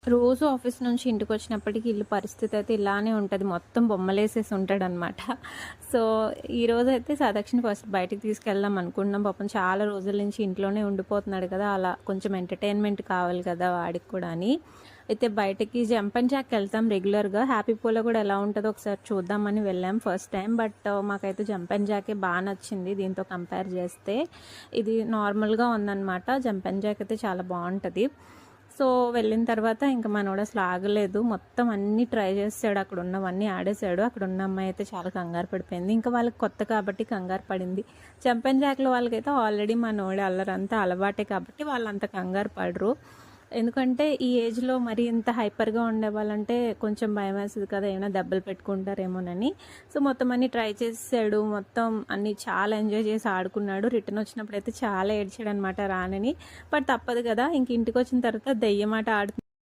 రోజు ఆఫీస్ నుంచి ఇంటికొచ్చినప్పటికి ఇల్లు పరిస్థితి అయితే ఇలానే ఉంటది. మొత్తం బొమ్మలేసేసి ఉంటాడనమాట. సో, ఈరోజైతే సదక్షిని ఫస్ట్ బయటికి తీసుకెళ్దాం అనుకుంటున్నాం. పాపం చాలా రోజుల నుంచి ఇంట్లోనే ఉండిపోతున్నాడు కదా! అలా కొంచెం ఎంటర్‌టైన్‌మెంట్ కావాలి కదా వాడికి కూడా అని. అయితే బయటకి జంప్ అండ్ జాక్‌కి వెళ్తాం రెగ్యులర్‌గా. హ్యాపీ పోలో కూడా ఎలా ఉంటదో ఒకసారి చూద్దామని వెళ్ళాం ఫస్ట్ టైమ్. బట్ మాకైతే జంప్ అండ్ జాకే నచ్చింది దీంతో కంపేర్ చేస్తే. ఇది నార్మల్‌గా ఉందనమాట. జంప్ అండ్ జాక్ అయితే చాలా బావుంటది. సో, వెళ్ళిన తర్వాత ఇంక మనోడు అసలు ఆగలేదు. మొత్తం అన్నీ ట్రై చేసేసాడు. అక్కడున్నవన్నీ ఆడేసాడు. అక్కడున్న అమ్మాయి అయితే చాలా కంగారు పడిపోయింది. ఇంకా వాళ్ళకి కొత్త కాబట్టి కంగారు పడింది. జంప్ అండ్ జాక్‌లో వాళ్ళకైతే ఆల్రెడీ మనోడి అల్లరంతా అలవాటే కాబట్టి వాళ్ళంత కంగారు పడరు. ఎందుకంటే ఈ ఏజ్‌లో మరి ఇంత హైపర్‌గా ఉండేవాళ్ళంటే కొంచెం భయమేస్తది కదా! ఏమైనా దెబ్బలు పెట్టుకుంటారేమోనని. సో, మొత్తం అన్నీ ట్రై చేసేసాడు. మొత్తం అన్నీ చాలా ఎంజాయ్ చేసి ఆడుకున్నాడు. రిటర్న్ వచ్చినప్పుడైతే చాలా ఏడ్చాడనమాట రానని. బట్ తప్పదు కదా! ఇంక ఇంటికొచ్చిన తర్వాత దెయ్యమాట ఆడుతు